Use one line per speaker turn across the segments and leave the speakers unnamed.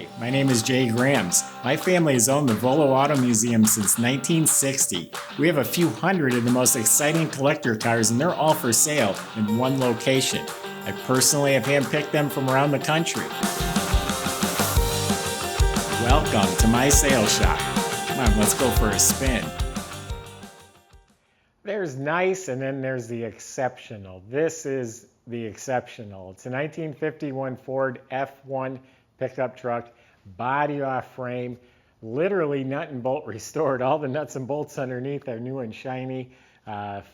Hi, my name is Jay Grams. My family has owned the Volo Auto Museum since 1960. We have a few hundred of the most exciting collector cars, and they're all for sale in one location. I personally have handpicked them from around the country. Welcome to my sales shop. Come on, let's go for a spin.
There's nice, and then there's the exceptional. This is the exceptional. It's a 1951 Ford F1 pickup truck, body off frame, literally nut and bolt restored. All the nuts and bolts underneath are new and shiny.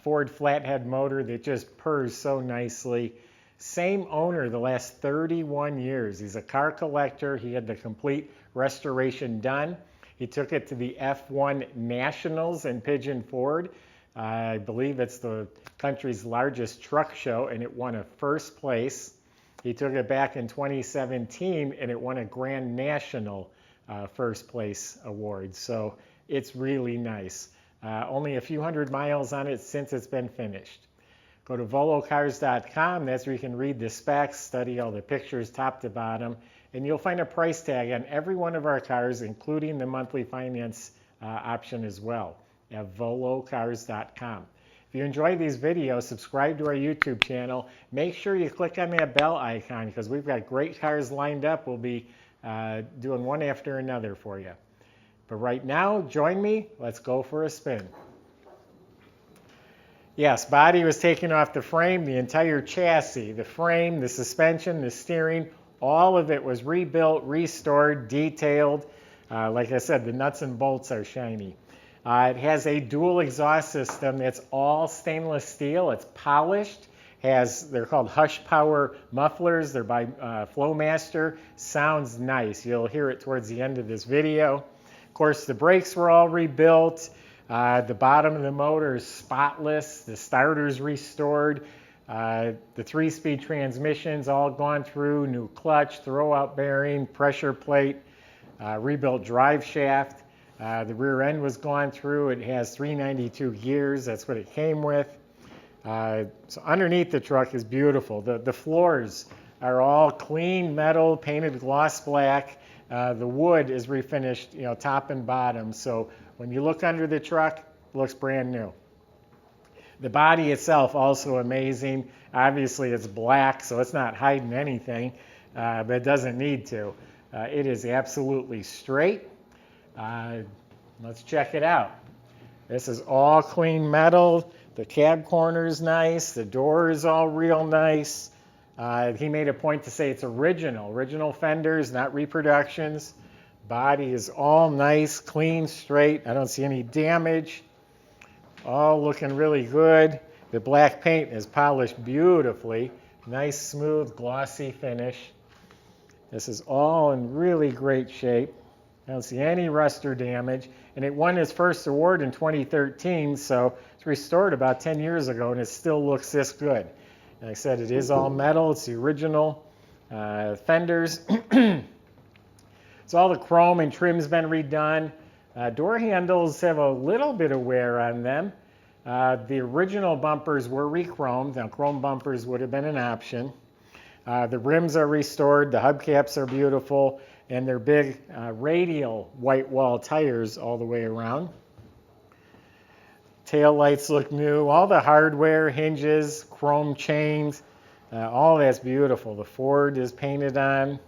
Ford flathead motor that just purrs so nicely. Same owner the last 31 years. He's a car collector. He had the complete restoration done. He took it to the F1 Nationals in Pigeon Ford. I believe it's the country's largest truck show, and it won a first place. He took it back in 2017, and it won a Grand National first place award. So it's really nice. Only a few hundred miles on it since it's been finished. Go to volocars.com. That's where you can read the specs, study all the pictures top to bottom, and you'll find a price tag on every one of our cars, including the monthly finance option as well, at volocars.com. If you enjoy these videos, subscribe to our YouTube channel. Make sure you click on that bell icon because we've got great cars lined up. We'll be doing one after another for you. But right now, join me. Let's go for a spin. Yes, body was taken off the frame, the entire chassis, the frame, the suspension, the steering, all of it was rebuilt, restored, detailed. Like I said, the nuts and bolts are shiny. It has a dual exhaust system that's all stainless steel. It's polished. They're called Hush Power mufflers. They're by Flowmaster. Sounds nice. You'll hear it towards the end of this video. Of course, the brakes were all rebuilt. The bottom of the motor is spotless. The starter's restored. The 3-speed transmission's all gone through. New clutch, throwout bearing, pressure plate, rebuilt drive shaft. The rear end was gone through. It has 392 gears. That's what it came with. So underneath the truck is beautiful. The floors are all clean metal, painted gloss black. The wood is refinished, top and bottom. So when you look under the truck, it looks brand new. The body itself also amazing. Obviously it's black, so it's not hiding anything, but it doesn't need to. It is absolutely straight. Let's check it out. This is all clean metal. The cab corner is nice. The door is all real nice. He made a point to say it's original fenders, not reproductions. Body is all nice, clean, straight. I don't see any damage. All looking really good. The black paint is polished beautifully. Nice, smooth, glossy finish. This is all in really great shape. I don't see any rust or damage. And it won its first award in 2013, so it's restored about 10 years ago, and it still looks this good. Like I said, it is all metal. It's the original fenders. So all the chrome and trim's been redone. Door handles have a little bit of wear on them. The original bumpers were re-chromed. Now, chrome bumpers would have been an option. The rims are restored. The hubcaps are beautiful. And they're big radial white wall tires all the way around. Tail lights look new. All the hardware, hinges, chrome chains, all that's beautiful. The Ford is painted on.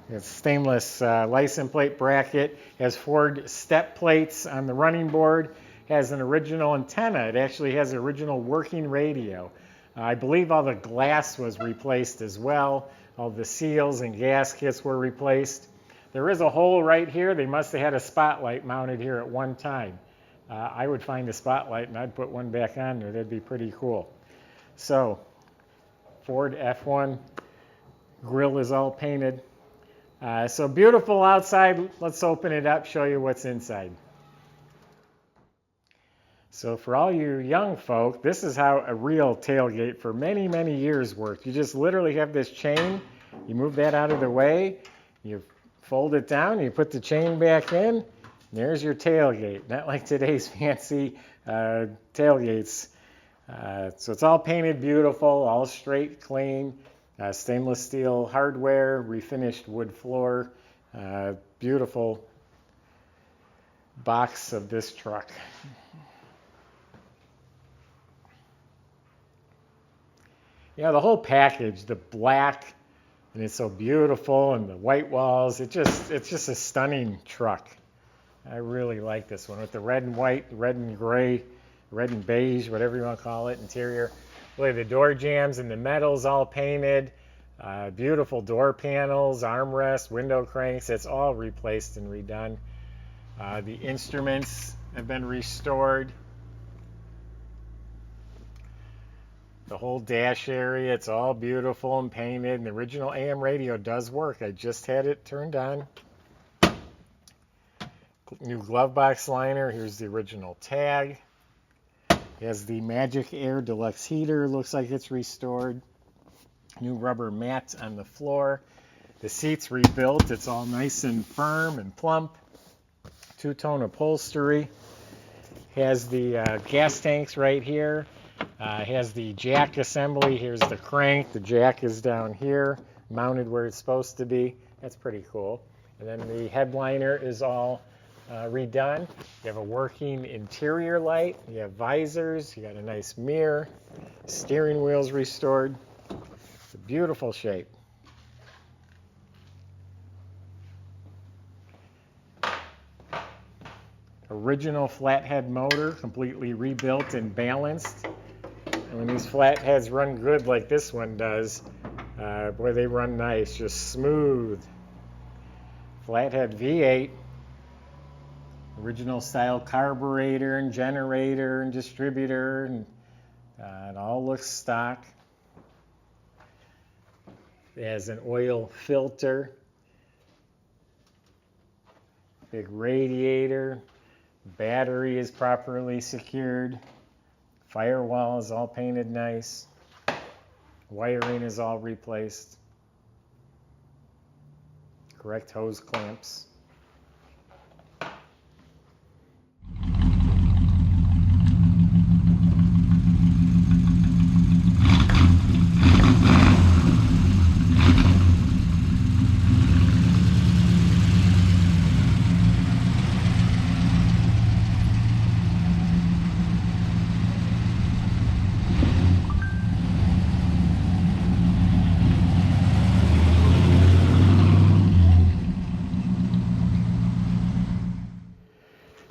It's stainless license plate bracket. Has Ford step plates on the running board. Has an original antenna. It actually has an original working radio. I believe all the glass was replaced as well. All the seals and gaskets were replaced. There is a hole right here. They must have had a spotlight mounted here at one time. I would find a spotlight and I'd put one back on there. That'd be pretty cool. So, Ford F1 grill is all painted. So beautiful outside. Let's open it up, show you what's inside. So for all you young folk, this is how a real tailgate for many, many years worked. You just literally have this chain, you move that out of the way, you fold it down, you put the chain back in, there's your tailgate. Not like today's fancy tailgates. So it's all painted beautiful, all straight, clean. Stainless steel hardware, refinished wood floor. Beautiful box of this truck. Yeah, the whole package, the black, and it's so beautiful, and the white walls, it's just a stunning truck. I really like this one with the red and white, red and gray, red and beige, whatever you want to call it, interior. Look at the door jambs and the metals all painted. Beautiful door panels, armrests, window cranks. It's all replaced and redone. The instruments have been restored. The whole dash area, it's all beautiful and painted. And the original AM radio does work. I just had it turned on. New glove box liner. Here's the original tag. It has the Magic Air Deluxe heater. Looks like it's restored. New rubber mat on the floor. The seats rebuilt. It's all nice and firm and plump. Two-tone upholstery. Has the gas tanks right here. Has the jack assembly. Here's the crank. The jack is down here, mounted where it's supposed to be. That's pretty cool. And then the headliner is all redone. You have a working interior light. You have visors. You got a nice mirror. Steering wheel's restored. It's a beautiful shape. Original flathead motor, completely rebuilt and balanced. And when these flatheads run good like this one does, boy, they run nice, just smooth. Flathead V8, original style carburetor and generator and distributor, and it all looks stock. It has an oil filter, big radiator, battery is properly secured. Firewall is all painted nice. Wiring is all replaced. Correct hose clamps.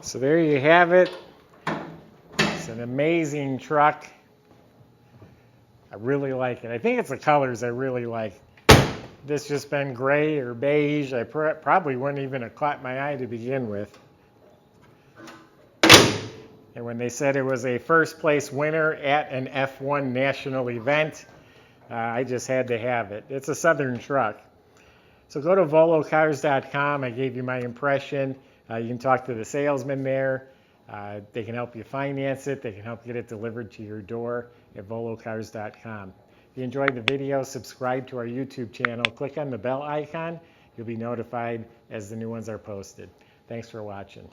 So there you have it. It's an amazing truck. I really like it. I think it's the colors I really like. This just been gray or beige, I probably wouldn't even have caught my eye to begin with. And when they said it was a first place winner at an F1 national event, I just had to have it. It's a Southern truck. So go to volocars.com. I gave you my impression. You can talk to the salesman there. They can help you finance it. They can help get it delivered to your door at volocars.com. If you enjoyed the video, subscribe to our YouTube channel. Click on the bell icon. You'll be notified as the new ones are posted. Thanks for watching.